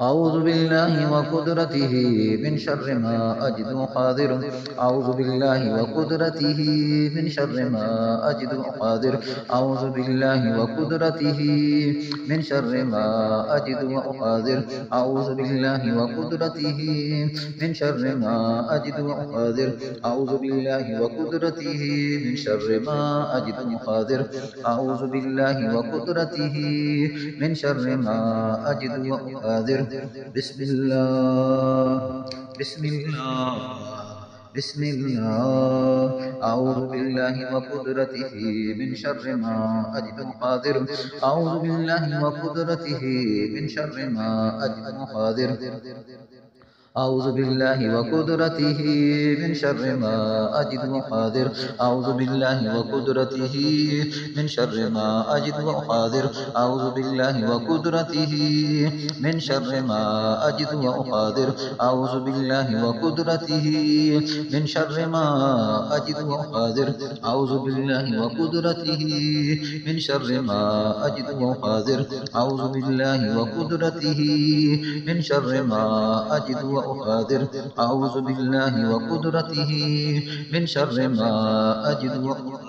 أعوذ بالله وقدرته من شر ما أجد وأحاذر. أعوذ بالله وقدرته من شر ما أجد وأحاذر. أعوذ بالله وقدرته من شر ما أجد وأحاذر. أعوذ بالله وقدرته من شر ما أجد وأحاذر. أعوذ بالله وقدرته من شر ما أجد وأحاذر. أعوذ بالله وقدرته من شر ما أجد وأحاذر. بسم الله بسم الله بسم الله. أعوذ بالله وقدرته من شر ما أجد وأحاذر. أعوذ بالله وقدرته من شر ما أجد وأحاذر. أعوذ بالله وقدرته من شر ما أجد وأحاذر. أعوذ بالله وقدرته من شر ما أجد وأحاذر. أعوذ بالله وقدرته من شر ما أجد وأحاذر. أعوذ بالله وقدرته من شر ما أجد وأحاذر. أعوذ بالله وقدرته من شر ما أجد وأحاذر. أعوذ بالله وقدرته من شر ما أجد وأحاذر. أعوذ بالله وقدرته من شر ما أجد وأحاذر.